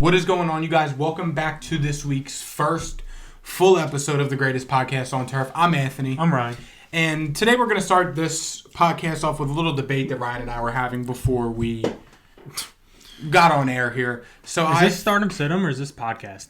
What is going on, you guys? Welcome back to this week's first full episode of the greatest podcast on turf. I'm Anthony. I'm Ryan. And today we're going to start this podcast off with a little debate that Ryan and I were having before we got on air here. So Is this Stardom Sit-em or is this podcast?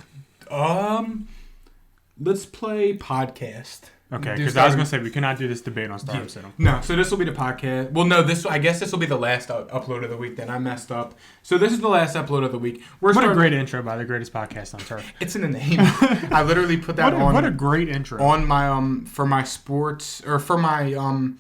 Let's play podcast. Okay, because I was going to say we cannot do this debate on Stardom Sit-em. No, so this will be the podcast. Well, no, I guess this will be the last upload of the week. Then I messed up. So this is the last upload of the week. What a great intro by the greatest podcast on turf. It's in the name. I literally put that on. What a great intro on my for my sports or for my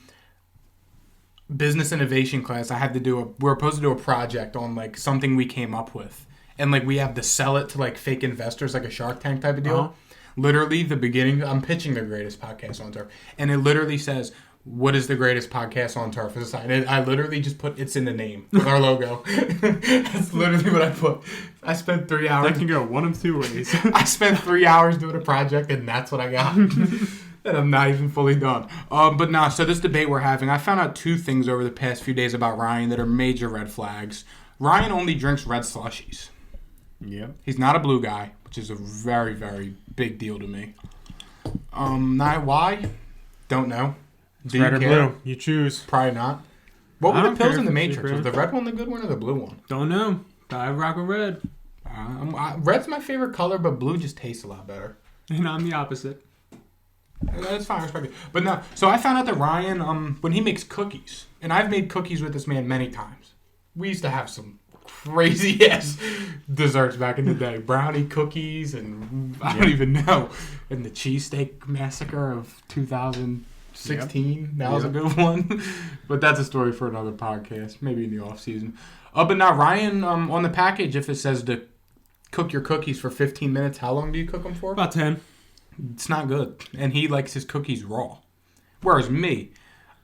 business innovation class. I had to do we're supposed to do a project on like something we came up with, and like we have to sell it to like fake investors, like a Shark Tank type of deal. Uh-huh. Literally, the beginning, I'm pitching the greatest podcast on turf. And it literally says, what is the greatest podcast on turf? I literally just put, it's in the name with our logo. That's literally what I put. I spent 3 hours. That can go one of two ways. I spent 3 hours doing a project, and that's what I got. And I'm not even fully done. So this debate we're having, I found out two things over the past few days about Ryan that are major red flags. Ryan only drinks red slushies. Yep. He's not a blue guy, which is a very, very big deal to me. Not why? Don't know. It's red or blue. You choose. Probably not. What were the pills in the Matrix? Was the red one the good one or the blue one? Don't know. I rock with red. Red's my favorite color, but blue just tastes a lot better. And I'm the opposite. That's fine. I respect it. But no. So I found out that Ryan, when he makes cookies, and I've made cookies with this man many times. We used to have some crazy ass desserts back in the day. Brownie cookies and I don't even know. And the cheesesteak massacre of 2016. Yep. That was a good one. But that's a story for another podcast. Maybe in the off season. But now Ryan, on the package, if it says to cook your cookies for 15 minutes, how long do you cook them for? About 10. It's not good. And he likes his cookies raw. Whereas me,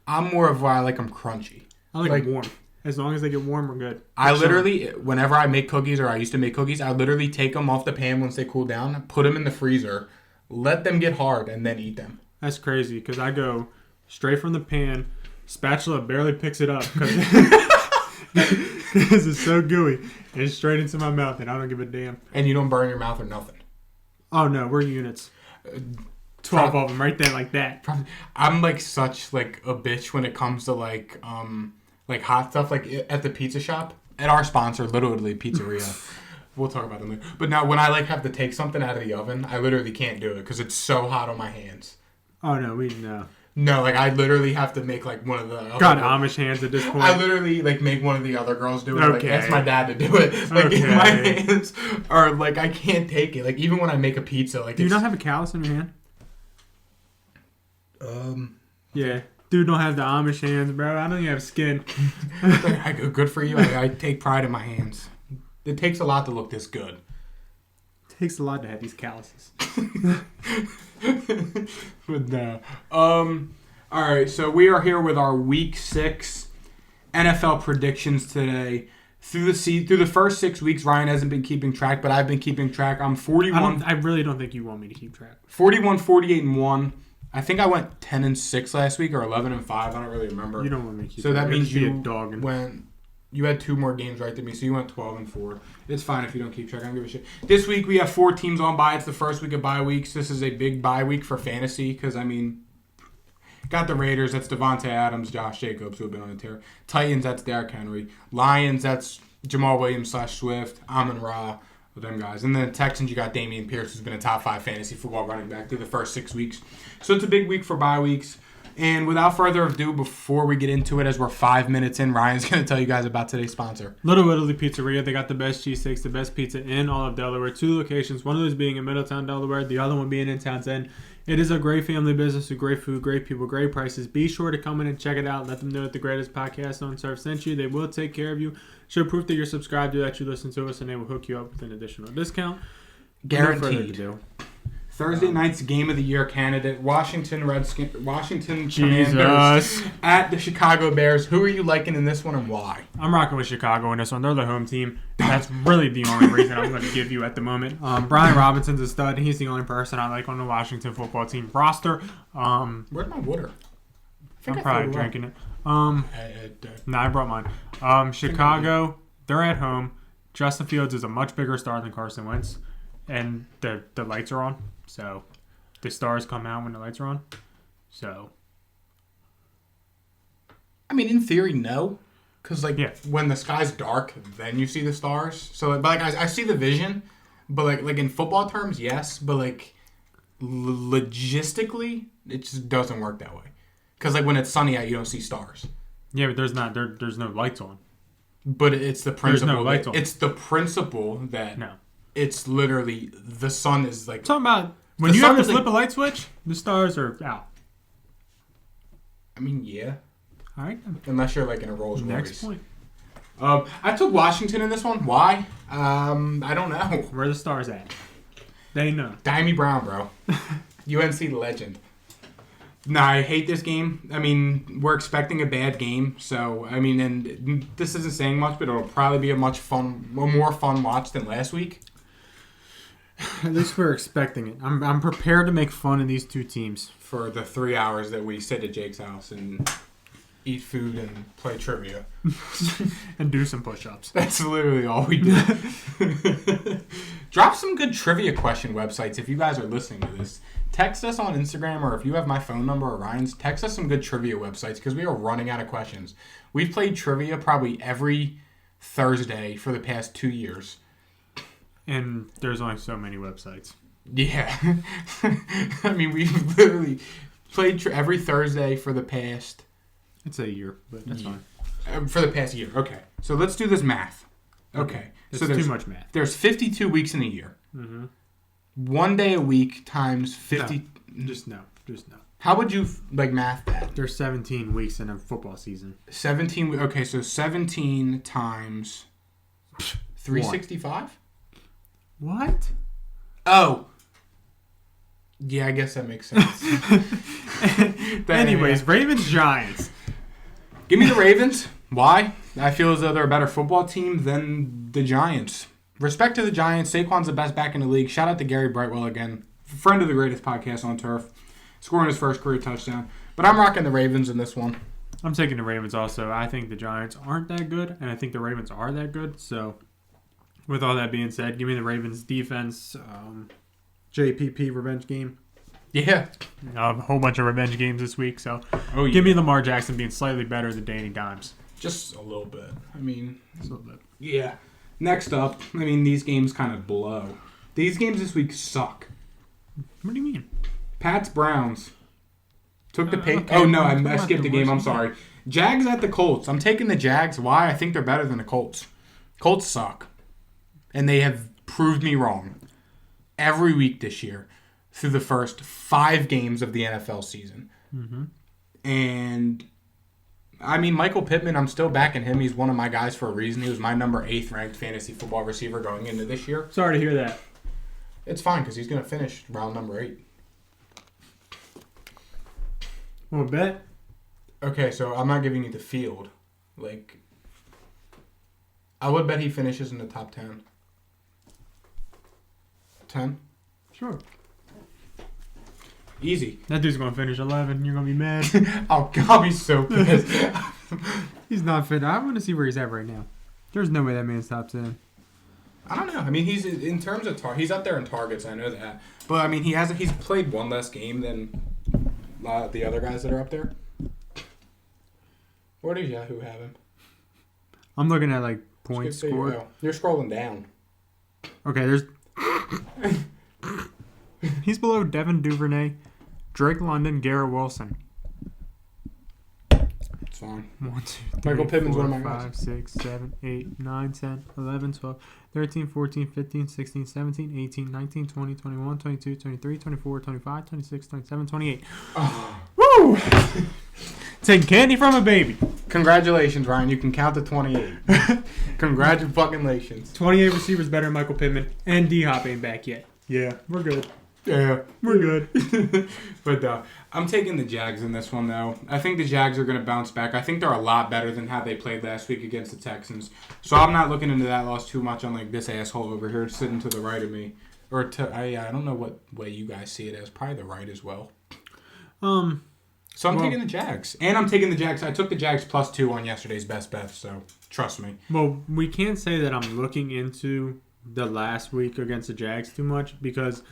I'm more of why I like them crunchy. I like them warm. As long as they get warm, we're good. I literally, whenever I make cookies, or I used to make cookies, I literally take them off the pan once they cool down, put them in the freezer, let them get hard, and then eat them. That's crazy, because I go straight from the pan, spatula barely picks it up, because it's so gooey, and straight into my mouth, and I don't give a damn. And you don't burn your mouth or nothing? Oh, no, we're units. 12 of them right there like that. I'm like such like a bitch when it comes to like hot stuff, like at the pizza shop. At our sponsor, literally Pizzeria. We'll talk about them later. But now when I like have to take something out of the oven, I literally can't do it because it's so hot on my hands. Oh, no, we know. No, like I literally have to make like one of the... Got Amish hands at this point. I literally like make one of the other girls do it. Okay. Like ask my dad to do it. Like in my hands are like I can't take it. Like even when I make a pizza, like do you not have a callus in your hand? Yeah. Dude don't have the Amish hands, bro. I don't even have skin. Good for you. I take pride in my hands. It takes a lot to look this good. It takes a lot to have these calluses. But no. All right, so we are here with our Week 6 NFL predictions today. Through the first 6 weeks, Ryan hasn't been keeping track, but I've been keeping track. I'm 41. I really don't think you want me to keep track. 41, 48, and 1. I think I went 10-6 last week or 11-5. I don't really remember. You don't want me to keep So that means you went. You had 2 more games right than me, so you went 12-4. It's fine if you don't keep track. I don't give a shit. This week we have 4 teams on bye. It's the first week of bye weeks. This is a big bye week for fantasy because got the Raiders. That's Devontae Adams, Josh Jacobs, who have been on the tear. Titans. That's Derrick Henry. Lions. That's Jamal Williams / Swift. Amon-Ra. With them guys. And then the Texans, you got Dameon Pierce, who's been a top 5 fantasy football running back through the first 6 weeks. So it's a big week for bye weeks. And without further ado, before we get into it, as we're 5 minutes in, Ryan's going to tell you guys about today's sponsor. Little Italy Pizzeria. They got the best cheesesteaks, the best pizza in all of Delaware. 2 locations, one of those being in Middletown, Delaware, the other one being in Townsend. It is a great family business with great food, great people, great prices. Be sure to come in and check it out. Let them know that the greatest podcast on turf sent you. They will take care of you. Show proof that you're subscribed to, that you listen to us, and they will hook you up with an additional discount. Guaranteed. Thursday night's game of the year candidate, Washington Commanders at the Chicago Bears. Who are you liking in this one and why? I'm rocking with Chicago in this one. They're the home team. That's really the only reason I'm going to give you at the moment. Brian Robinson's a stud. He's the only person I like on the Washington football team roster. Where's my water? I'm probably drinking it. I brought mine. Chicago, they're at home. Justin Fields is a much bigger star than Carson Wentz, and the lights are on. So the stars come out when the lights are on. So I mean, in theory, no. Because, when the sky's dark, then you see the stars. So, I see the vision. But, like in football terms, yes. But, logistically, it just doesn't work that way. Because, when it's sunny out, you don't see stars. Yeah, but there's no lights on. But it's the principle. There's no lights on. It's the principle that it's literally the sun is, like... Talking about when you have to flip a light switch, the stars are out. I mean, yeah. All right. Unless you're in a Rolls Royce. Next point. I took Washington in this one. Why? I don't know. Where are the stars at? They know. Dimey Brown, bro. UNC legend. Nah, I hate this game. I mean, we're expecting a bad game. So, I mean, and this isn't saying much, but it'll probably be a more fun watch than last week. At least we're expecting it. I'm prepared to make fun of these two teams. For the 3 hours that we sit at Jake's house and... eat food and play trivia. And do some push-ups. That's literally all we do. Drop some good trivia question websites if you guys are listening to this. Text us on Instagram, or if you have my phone number or Ryan's, text us some good trivia websites because we are running out of questions. We've played trivia probably every Thursday for the past 2 years. And there's only so many websites. Yeah. I mean, we've literally played every Thursday for the past... It's a year, but that's fine. For the past year. Okay. So let's do this math. Okay. So there's too much math. There's 52 weeks in a year. Mm-hmm. 1 day a week times 50. No. Just no. How would you math that? There's 17 weeks in a football season. 17. Okay, so 17 times 365? What? Oh. Yeah, I guess that makes sense. Anyways, Ravens Giants. Give me the Ravens. Why? I feel as though they're a better football team than the Giants. Respect to the Giants. Saquon's the best back in the league. Shout out to Gary Brightwell again. Friend of the greatest podcast on turf. Scoring his first career touchdown. But I'm rocking the Ravens in this one. I'm taking the Ravens also. I think the Giants aren't that good, and I think the Ravens are that good. So, with all that being said, give me the Ravens defense. JPP revenge game. Yeah. A whole bunch of revenge games this week. So, give me Lamar Jackson being slightly better than Danny Dimes. Just a little bit. I mean, just a little bit. Yeah. Next up, I mean, these games kind of blow. These games this week suck. What do you mean? Pats Browns. Took the pick. Okay. Oh, no, I skipped the game. I'm sorry. Jags at the Colts. I'm taking the Jags. Why? I think they're better than the Colts. Colts suck. And they have proved me wrong every week this year through the first 5 games of the NFL season. Mm-hmm. And, I mean, Michael Pittman, I'm still backing him. He's one of my guys for a reason. He was my number 8th ranked fantasy football receiver going into this year. Sorry to hear that. It's fine because he's going to finish round number 8. Want to bet? Okay, so I'm not giving you the field. I would bet he finishes in the top 10. 10? Sure. Easy. That dude's going to finish 11. You're going to be mad. I'll be so pissed. He's not fit. I want to see where he's at right now. There's no way that man stops in. I don't know. I mean, he's in terms of he's up there in targets. I know that, but I mean, he's played one less game than the other guys that are up there. Where does Yahoo have him? I'm looking at points scored. Oh, you're scrolling down. Okay, there's. He's below Devin Duvernay, Drake London, Garrett Wilson. It's fine. 1, 2, 3, Michael Pittman's 4, one of my 5, guys. 6, 7, 8, 9, 10, 11, 12, 13, 14, 15, 16, 17, 18, 19, 20, 21, 22, 23, 24, 25, 26, 27, 28. Oh. Woo! Taking candy from a baby. Congratulations, Ryan. You can count to 28. Congratulations. 28 receivers better than Michael Pittman. And D-Hop ain't back yet. Yeah, we're good. Yeah, we're good. But I'm taking the Jags in this one, though. I think the Jags are going to bounce back. I think they're a lot better than how they played last week against the Texans. So I'm not looking into that loss too much on this asshole over here sitting to the right of me. Or I don't know what way you guys see it as. Probably the right as well. So I'm taking the Jags. And I'm taking the Jags. I took the Jags +2 on yesterday's best bet, so trust me. Well, we can't say that I'm looking into the last week against the Jags too much because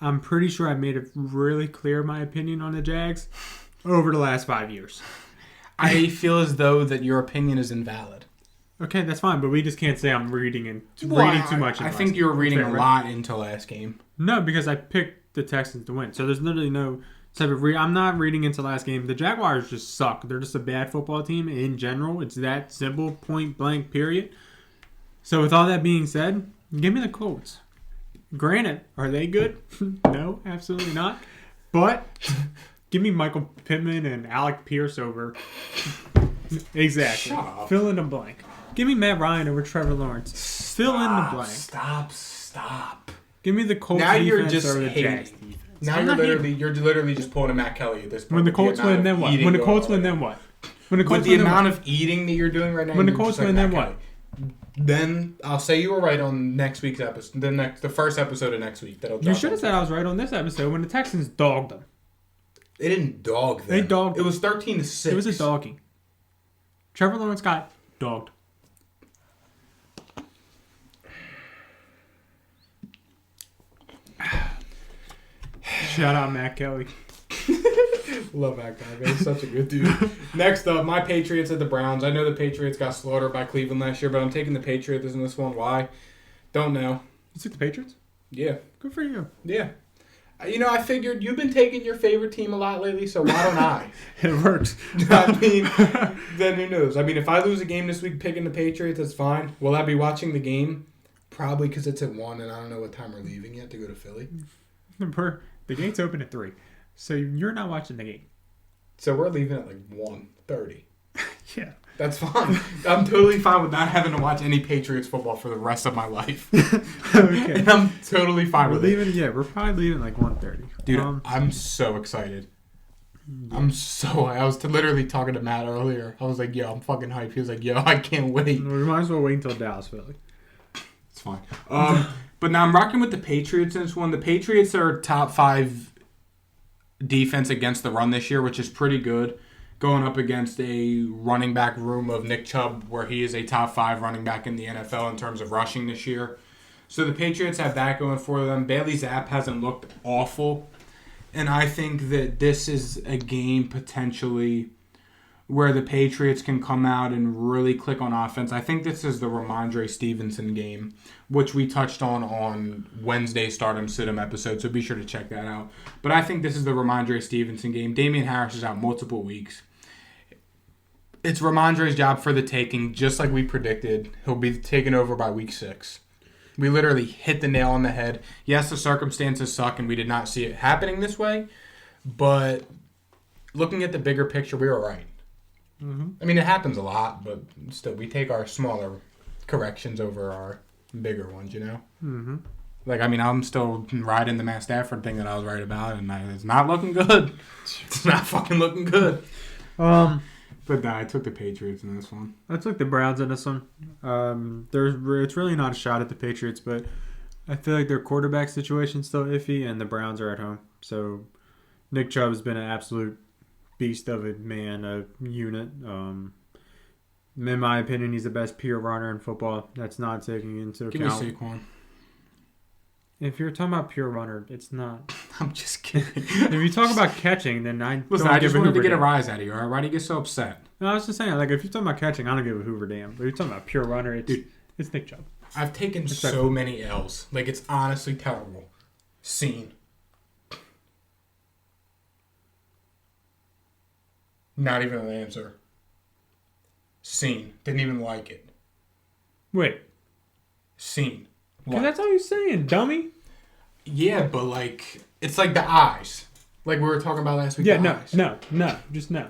I'm pretty sure I made it really clear my opinion on the Jags over the last 5 years. I feel as though that your opinion is invalid. Okay, that's fine, but we just can't say I'm reading too much. I think you were reading a lot into last game. No, because I picked the Texans to win, so there's literally no type of I'm not reading into last game. The Jaguars just suck. They're just a bad football team in general. It's that simple, point blank, period. So with all that being said, give me the Colts. Granted, are they good? No, absolutely not. But give me Michael Pittman and Alec Pierce over. Exactly. Shut up. Fill in the blank. Give me Matt Ryan over Trevor Lawrence. Fill in the blank. Stop. Give me the Colts now defense you're just over the hating. Jags defense. Now you're literally just pulling a Matt Kelly at this point. When the Colts win, then what? When the Colts win, then what? With the amount of eating that you're doing right now. When the Colts win, then what? Then I'll say you were right on next week's episode. The first episode of next week. You should have said I was right on this episode when the Texans dogged them. They didn't dog them. They dogged. It was 13-6. It was a dogging. Trevor Lawrence got dogged. Shout out Matt Kelly. Love that guy, man. He's such a good dude. Next up, my Patriots at the Browns. I know the Patriots got slaughtered by Cleveland last year, but I'm taking the Patriots in this one. Why? Don't know. You took the Patriots? Yeah. Good for you. Yeah. I figured you've been taking your favorite team a lot lately, so why don't I? It works. I mean, then who knows? I mean, if I lose a game this week picking the Patriots, that's fine. Will I be watching the game? Probably because it's at 1 and I don't know what time we're leaving yet to go to Philly. The gate's open at 3. So you're not watching the game. So we're leaving at like 1:30. Yeah. That's fine. I'm totally fine with not having to watch any Patriots football for the rest of my life. Okay. And I'm totally fine with it. Yeah, we're probably leaving like 1:30. Dude, I'm so excited. I was literally talking to Matt earlier. I was like, yo, I'm fucking hyped. He was like, yo, I can't wait. We might as well wait until Dallas, Philly. It's fine. But now I'm rocking with the Patriots in this one. The Patriots are top 5 defense against the run this year, which is pretty good. Going up against a running back room of Nick Chubb, where he is a top 5 running back in the NFL in terms of rushing this year. So the Patriots have that going for them. Bailey Zapp hasn't looked awful. And I think that this is a game potentially where the Patriots can come out and really click on offense. I think this is the Ramondre Stevenson game, which we touched on Wednesday's Start 'em Sit 'em episode, so be sure to check that out. But I think this is the Ramondre Stevenson game. Damian Harris is out multiple weeks. It's Ramondre's job for the taking, just like we predicted. He'll be taken over by week 6. We literally hit the nail on the head. Yes, the circumstances suck, and we did not see it happening this way. But looking at the bigger picture, we were right. Mm-hmm. I mean, it happens a lot, but still, we take our smaller corrections over our bigger ones, you know? Mm-hmm. Like, I mean, I'm still riding the Matt Stafford thing that I was right about, and it's not looking good. It's not fucking looking good. But nah, I took the Patriots in this one. I took the Browns in this one. It's really not a shot at the Patriots, but I feel like their quarterback situation's still iffy, and the Browns are at home. So Nick Chubb has been an absolute beast of a man, a unit. In my opinion, he's the best pure runner in football. That's not taking into account. Give me Saquon. If you're talking about pure runner, it's not. I'm just kidding. If you talk about catching, then I Listen, don't I just give a wanted to Hoover get a damn. rise out of you, all right? Why do you get so upset? No, I was just saying, like, if you're talking about catching, I don't give a Hoover damn. But if you're talking about pure runner, it's Nick Chubb. I've taken so many L's. Like, it's honestly terrible. Scene. Not even an answer. Scene. Didn't even like it. Wait. Scene. Because that's all you're saying, dummy. Yeah, but, like, it's like the eyes. Like we were talking about last week. Yeah, the eyes. just no.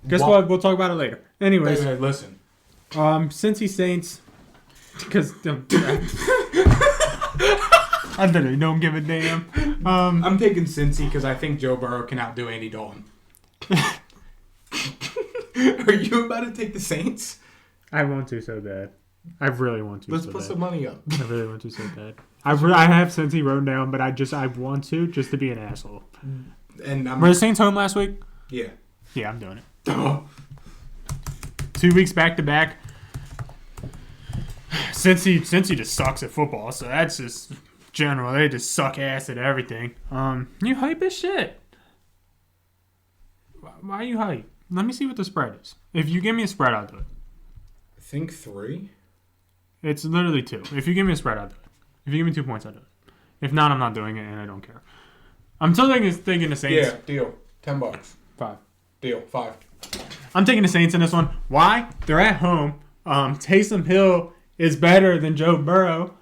Guess what? We'll talk about it later. Anyways. Hey, listen. Cincy Saints. Because... I literally don't give a damn. I'm taking Cincy because I think Joe Burrow can outdo Andy Dalton. Are you about to take the Saints? I want to so bad. I really want to. Let's put some money up. I really want to so bad. I have Cincy wrote down, but I want to just to be an asshole. And Were the Saints home last week? Yeah. Yeah, I'm doing it. 2 weeks back to back. Cincy just sucks at football, so that's just general. They just suck ass at everything. You hype as shit. Why are you hype? Let me see what the spread is. If you give me a spread, I'll do it. I think 3. It's literally 2. If you give me a spread, I'll do it. If you give me 2 points, I'll do it. If not, I'm not doing it, and I don't care. I'm still thinking the Saints. Yeah, deal. $10. 5. Deal. 5. I'm taking the Saints in this one. Why? They're at home. Taysom Hill is better than Joe Burrow.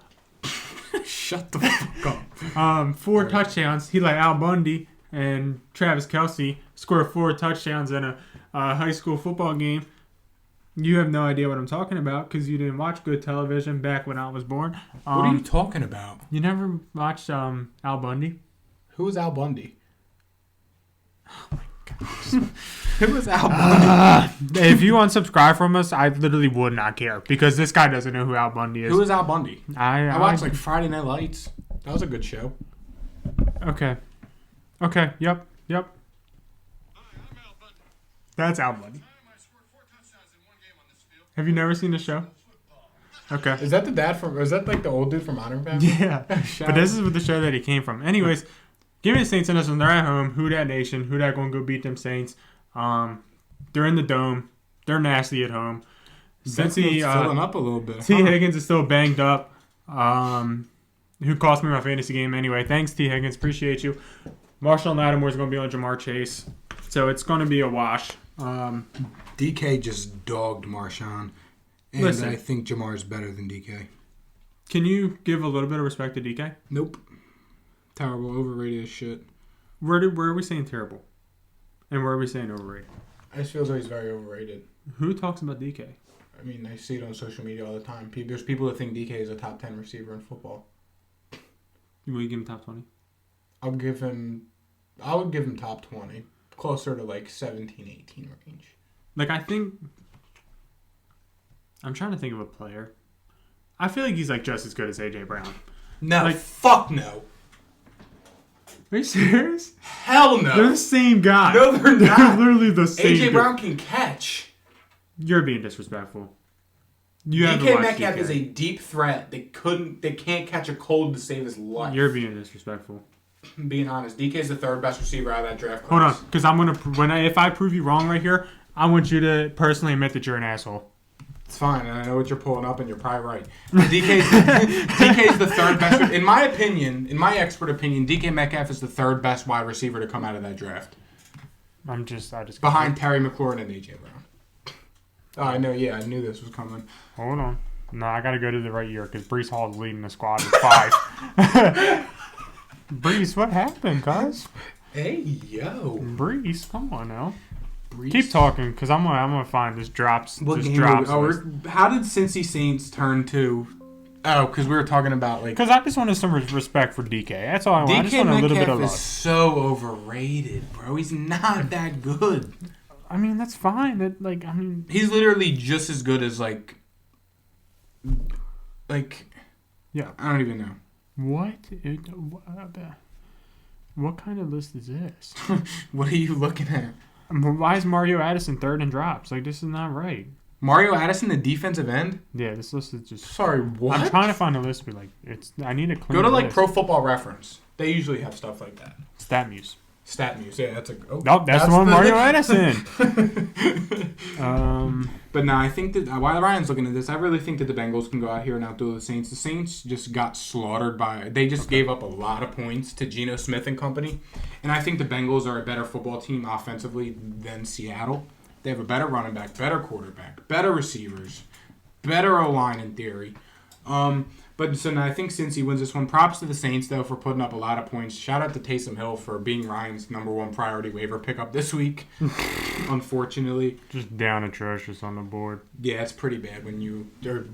Shut the fuck up. 4 touchdowns. He like Al Bundy and Travis Kelce scored 4 touchdowns in a high school football game. You have no idea what I'm talking about because you didn't watch good television back when I was born. What are you talking about? You never watched Al Bundy? Who is Al Bundy? Oh my gosh. Who is Al Bundy? If you unsubscribe from us, I literally would not care because this guy doesn't know who Al Bundy is. Who is Al Bundy? I watched like Friday Night Lights. That was a good show. Okay. Yep. That's Al Bundy. Have you never seen the show? Okay. Is that the dad from? Is that like the old dude from Modern Family? Yeah. But this is the show that he came from. Anyways, give me the Saints in this one. They're at home. Who dat nation? Who dat gonna go beat them Saints? They're in the dome. They're nasty at home. Since he filling up a little bit. T. Higgins is still banged up. Who cost me my fantasy game anyway. Thanks, T. Higgins. Appreciate you. Marshall Lattimore is going to be on Jamar Chase. So it's going to be a wash. DK just dogged Marshawn. And listen, I think Jamar is better than DK. Can you give a little bit of respect to DK? Nope. Terrible. Overrated as shit. Where are we saying terrible? And where are we saying overrated? I just feel as though he's very overrated. Who talks about DK? I mean, I see it on social media all the time. There's people that think DK is a top 10 receiver in football. Will you give him top 20? I would give him top 20. Closer to like 17, 18 range. Like, I'm trying to think of a player. I feel like he's like just as good as AJ Brown. No, like, fuck no. Are you serious? Hell no. They're the same guy. No, they're not. They're literally the same. AJ Brown can catch. You're being disrespectful. DK Metcalf is a deep threat that can't catch a cold to save his life. You're being disrespectful. I'm being honest, DK is the third best receiver out of that draft class. Hold on, because I'm gonna if I prove you wrong right here, I want you to personally admit that you're an asshole. It's fine, and I know what you're pulling up, and you're probably right. DK's the third best. In my opinion, in my expert opinion, DK Metcalf is the third best wide receiver to come out of that draft. I just behind Terry McLaurin and AJ Brown. Oh, I know. Yeah, I knew this was coming. Hold on. No, I got to go to the right year because Breece Hall is leading the squad with 5. Breece, what happened, guys? Hey, yo. Breece, come on now. Breece. Keep talking because I'm gonna find this drops. What this game drops. how did Cincy Saints turn to? Oh, because we were talking about like. Because I just wanted some respect for DK. That's all I want. I just want a little bit of love. DK is so overrated, bro. He's not that good. I mean, that's fine. He's literally just as good as like. Yeah, I don't even know. What kind of list is this? What are you looking at? Why is Mario Addison third in drops? Like, this is not right. Mario Addison, the defensive end? Yeah, this list is just... Sorry, what? I'm trying to find a list, but, I need a clean Go to, list. Pro Football Reference. They usually have stuff like that. StatMuse. Yeah, that's a... Oh, nope, that's the one, Mario Addison. But no, I think that while Ryan's looking at this, I really think that the Bengals can go out here and outdo the Saints. The Saints just got slaughtered by... They just gave up a lot of points to Geno Smith and company. And I think the Bengals are a better football team offensively than Seattle. They have a better running back, better quarterback, better receivers, better O-line in theory. But so now I think Cincy wins this one. Props to the Saints, though, for putting up a lot of points. Shout out to Taysom Hill for being Ryan's number 1 priority waiver pickup this week, unfortunately. Just down atrocious on the board. Yeah, it's pretty bad when you're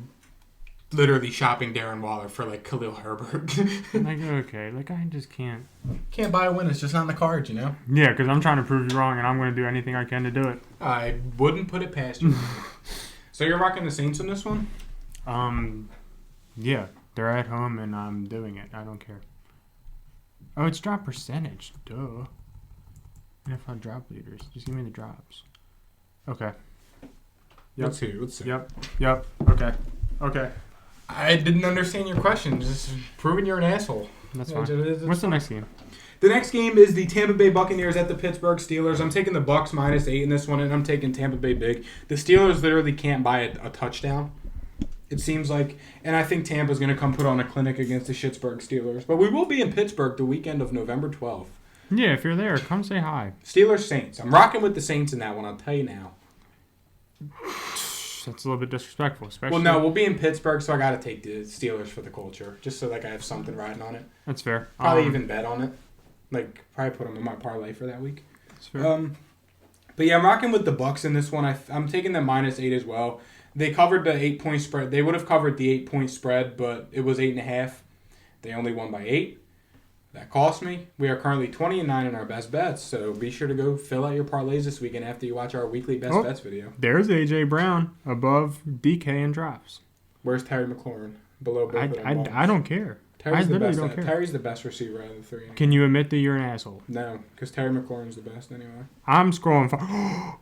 literally shopping Darren Waller for, Khalil Herbert. Okay, I just can't. Can't buy a win. It's just not in the cards, you know? Yeah, because I'm trying to prove you wrong, and I'm going to do anything I can to do it. I wouldn't put it past you. So you're rocking the Saints in this one? Yeah, they're at home, and I'm doing it. I don't care. Oh, it's drop percentage. Duh. NFL drop leaders. Just give me the drops. Okay. Let's see. Yep. Okay. I didn't understand your question. Just proving you're an asshole. That's fine. What's the next game? The next game is the Tampa Bay Buccaneers at the Pittsburgh Steelers. I'm taking the Bucs -8 in this one, and I'm taking Tampa Bay big. The Steelers literally can't buy a touchdown. It seems like, and I think Tampa's going to come put on a clinic against the Pittsburgh Steelers. But we will be in Pittsburgh the weekend of November 12th. Yeah, if you're there, come say hi. Steelers Saints. I'm rocking with the Saints in that one. I'll tell you now. That's a little bit disrespectful, especially. Well, no, we'll be in Pittsburgh, so I got to take the Steelers for the culture, just so like I have something riding on it. That's fair. Probably even bet on it. Like, probably put them in my parlay for that week. That's fair. But yeah, I'm rocking with the Bucs in this one. I'm taking them -8 as well. They covered the 8-point spread. They would have covered the 8-point spread, but it was 8.5. They only won by 8. That cost me. We are currently 20-9 in our best bets, so be sure to go fill out your parlays this weekend after you watch our weekly best bets video. There's A.J. Brown above DK in drops. Where's Terry McLaurin? Below both of them. I don't care. Terry's I literally don't care. Terry's the best receiver out of the three. Can you admit that you're an asshole? No, because Terry McLaurin's the best anyway. I'm scrolling.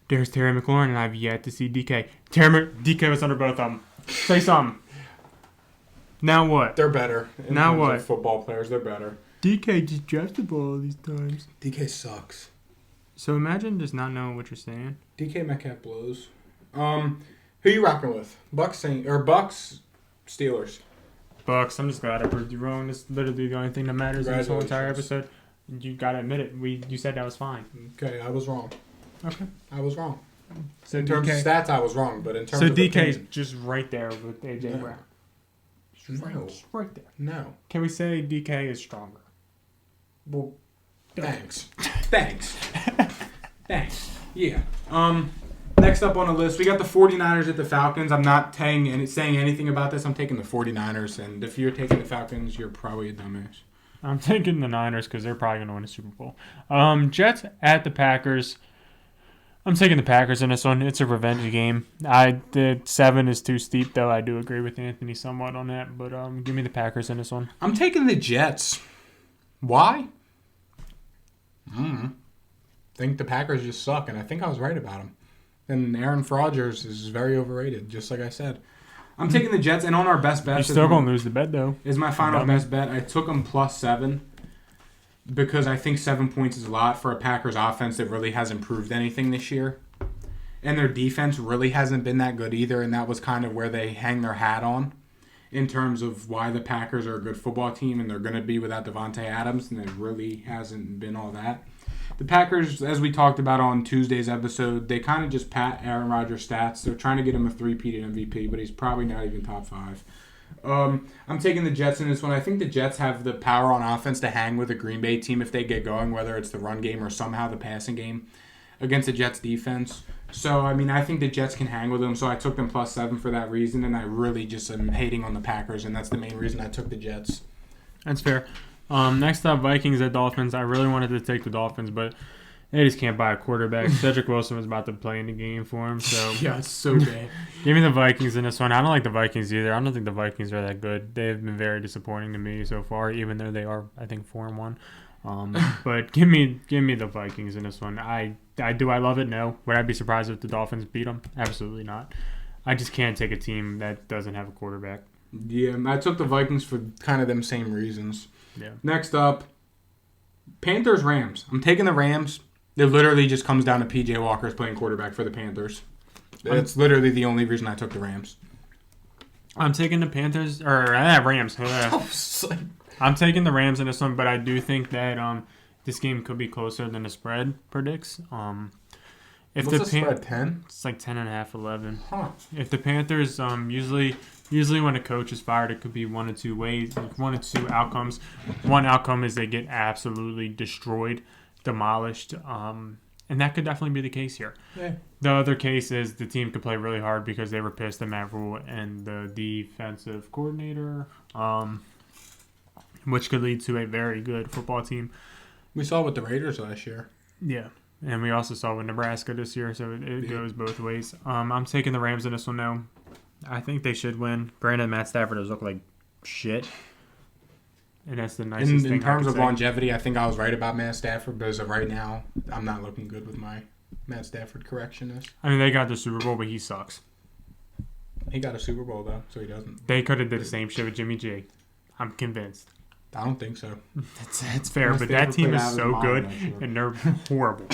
There's Terry McLaurin, and I've yet to see DK. DK was under both of them. Say something. Now what? They're better. Now what? Football players, they're better. DK just dropped the ball all these times. DK sucks. So imagine just not knowing what you're saying. DK Metcalf blows. Who you rocking with? Bucs, Steelers. Bucks. I'm just glad I proved you wrong. That's literally the only thing that matters in this whole entire episode. You gotta admit it. You said that was fine. Okay, I was wrong. Okay, I was wrong. So in terms of stats, I was wrong, but in terms of DK's just right there with AJ Brown. No. Right there. No. Can we say DK is stronger? Well, thanks. Thanks. Yeah. Next up on the list, we got the 49ers at the Falcons. I'm not saying anything about this. I'm taking the 49ers, and if you're taking the Falcons, you're probably a dumbass. I'm taking the Niners because they're probably going to win a Super Bowl. Jets at the Packers. I'm taking the Packers in this one. It's a revenge game. The 7 is too steep, though. I do agree with Anthony somewhat on that, but give me the Packers in this one. I'm taking the Jets. Why? I think the Packers just suck, and I think I was right about them. And Aaron Rodgers is very overrated, just like I said. I'm taking the Jets, and on our best bet... You're still going to lose the bet, though. Is my final best bet. I took them +7 because I think 7 points is a lot for a Packers offense that really hasn't proved anything this year. And their defense really hasn't been that good either, and that was kind of where they hang their hat on in terms of why the Packers are a good football team, and they're going to be without Devontae Adams, and it really hasn't been all that. The Packers, as we talked about on Tuesday's episode, they kind of just pat Aaron Rodgers' stats. They're trying to get him a three-peated MVP, but he's probably not even top 5. I'm taking the Jets in this one. I think the Jets have the power on offense to hang with a Green Bay team if they get going, whether it's the run game or somehow the passing game against the Jets defense. So, I think the Jets can hang with them, so I took them +7 for that reason, and I really just am hating on the Packers, and that's the main reason I took the Jets. That's fair. Next up, Vikings at Dolphins. I really wanted to take the Dolphins, but they just can't buy a quarterback. Cedric Wilson was about to play in the game for him. So yeah, it's so bad. Give me the Vikings in this one. I don't like the Vikings either. I don't think the Vikings are that good. They've been very disappointing to me so far, even though they are, I think, 4-1. But give me the Vikings in this one. I love it? No. Would I be surprised if the Dolphins beat them? Absolutely not. I just can't take a team that doesn't have a quarterback. Yeah, I took the Vikings for kind of them same reasons. Yeah. Next up, Panthers-Rams. I'm taking the Rams. It literally just comes down to P.J. Walker's playing quarterback for the Panthers. That's literally the only reason I took the Rams. I'm taking the Panthers Rams. I'm taking the Rams in this one, but I do think that this game could be closer than the spread predicts. What's the spread? 10? It's like 10.5, 11. Huh. If the Panthers usually when a coach is fired, it could be one of two ways, one of two outcomes. One outcome is they get absolutely destroyed, demolished, and that could definitely be the case here. Yeah. The other case is the team could play really hard because they were pissed at Matt Rule and the defensive coordinator, which could lead to a very good football team. We saw with the Raiders last year. Yeah. And we also saw with Nebraska this year, so it goes both ways. I'm taking the Rams in this one now. I think they should win. Granted, Matt Stafford does look like shit. And that's the nicest thing In terms I of can say. longevity, I think I was right about Matt Stafford, but as of right now, I'm not looking good with my Matt Stafford correctionist. I mean, they got the Super Bowl, but he sucks. He got a Super Bowl, though, so he doesn't. They could have did the same shit with Jimmy G. I'm convinced. I don't think so. That's fair, Unless but they that ever team played is out of so his good, mind, I'm sure. and they're horrible.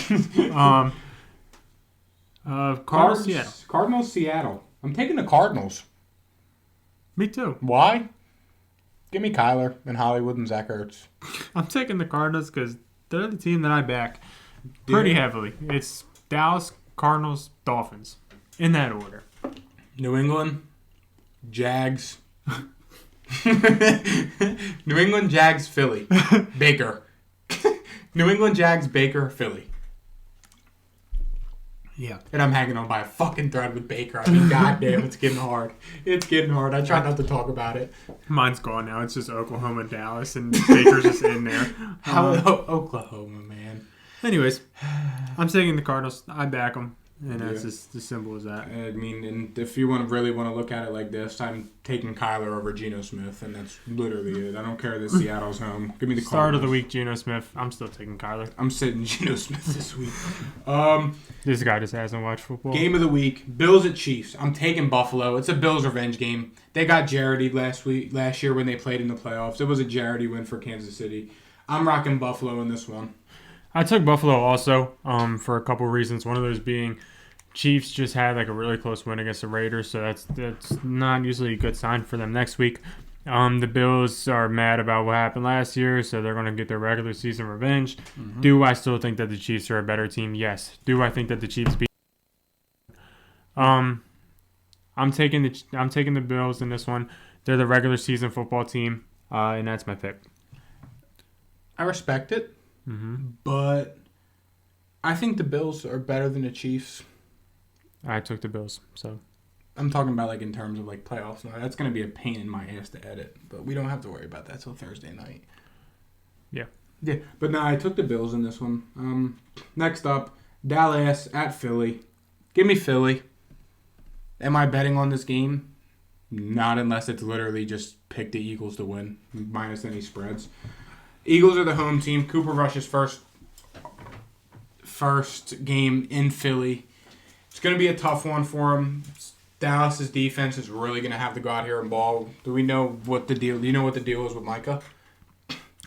Cardinals, Seattle. Cardinals, Seattle. I'm taking the Cardinals. Me too. Why? Give me Kyler and Hollywood and Zach Ertz. I'm taking the Cardinals because they're the team that I back pretty heavily. It's Dallas, Cardinals, Dolphins. In that order. New England, Jags. New England, Jags, Philly. Baker. New England, Jags, Baker, Philly. Yeah. And I'm hanging on by a fucking thread with Baker. I mean, goddamn, it's getting hard. It's getting hard. I try not to talk about it. Mine's gone now. It's just Oklahoma, Dallas, and Baker's just in there. Oklahoma, man. Anyways, I'm taking the Cardinals. I back them. And that's Yeah. just as simple as that. I mean, and if you really want to look at it like this, I'm taking Kyler over Geno Smith, and that's literally it. I don't care that Seattle's home. Give me the Cardinals. Start of the week, Geno Smith. I'm still taking Kyler. I'm sitting Geno Smith this week. This guy just hasn't watched football. Game of the week, Bills at Chiefs. I'm taking Buffalo. It's a Bills revenge game. They got Jaredy last year when they played in the playoffs. It was a Jaredy win for Kansas City. I'm rocking Buffalo in this one. I took Buffalo also for a couple reasons. One of those being Chiefs just had like a really close win against the Raiders, so that's not usually a good sign for them next week. The Bills are mad about what happened last year, so they're going to get their regular season revenge. Mm-hmm. Do I still think that the Chiefs are a better team? Yes. Do I think that the Chiefs beat? I'm taking the Bills in this one. They're the regular season football team, and that's my pick. I respect it, but I think the Bills are better than the Chiefs. I took the Bills, so. I'm talking about like in terms of like playoffs. Now, that's going to be a pain in my ass to edit, but we don't have to worry about that till Thursday night. Yeah. Yeah, but no, I took the Bills in this one. Next up, Dallas at Philly. Give me Philly. Am I betting on this game? Not unless it's literally just pick the Eagles to win, minus any spreads. Eagles are the home team. Cooper Rush's first game in Philly. It's going to be a tough one for him. Dallas's defense is really going to have to go out here and ball. Do we know what the deal? Do you know what the deal is with Micah?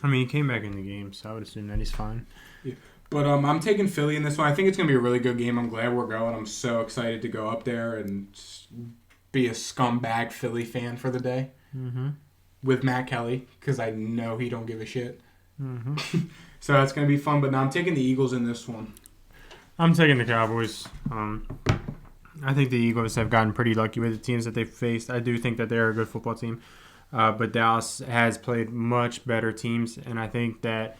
I mean, he came back in the game, so I would assume that he's fine. Yeah. But I'm taking Philly in this one. I think it's going to be a really good game. I'm glad we're going. I'm so excited to go up there and be a scumbag Philly fan for the day with Matt Kelly because I know he don't give a shit. So that's going to be fun. But now I'm taking the Eagles in this one. I'm taking the Cowboys. I think the Eagles have gotten pretty lucky with the teams that they've faced. I do think that they're a good football team. But Dallas has played much better teams, and I think that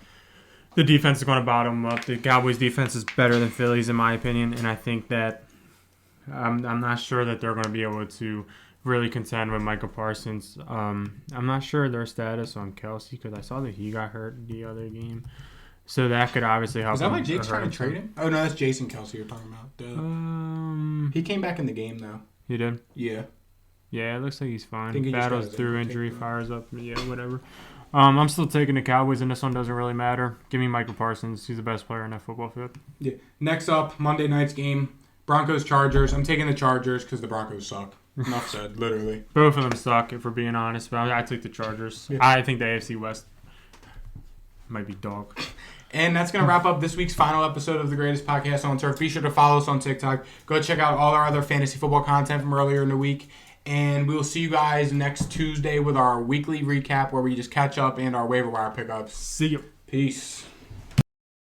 the defense is going to bottom up. The Cowboys' defense is better than Philly's, in my opinion, and I think that I'm not sure that they're going to be able to really contend with Micah Parsons. I'm not sure their status on Kelsey because I saw that he got hurt the other game. So that could obviously help. Is that why Jake's trying to trade him? Oh, no, that's Jason Kelsey you're talking about. He came back in the game, though. He did? Yeah. Yeah, it looks like he's fine. He Battles through injury, fires up. Yeah, whatever. I'm still taking the Cowboys, and this one doesn't really matter. Give me Michael Parsons. He's the best player in that football field. Yeah. Next up, Monday night's game, Broncos-Chargers. I'm taking the Chargers because the Broncos suck. Enough said, literally. Both of them suck, if we're being honest, but I take the Chargers. Yeah. I think the AFC West might be dog. And that's going to wrap up this week's final episode of the greatest podcast on turf. Be sure to follow us on TikTok. Go check out all our other fantasy football content from earlier in the week. And we will see you guys next Tuesday with our weekly recap where we just catch up and our waiver wire pickups. See you. Peace.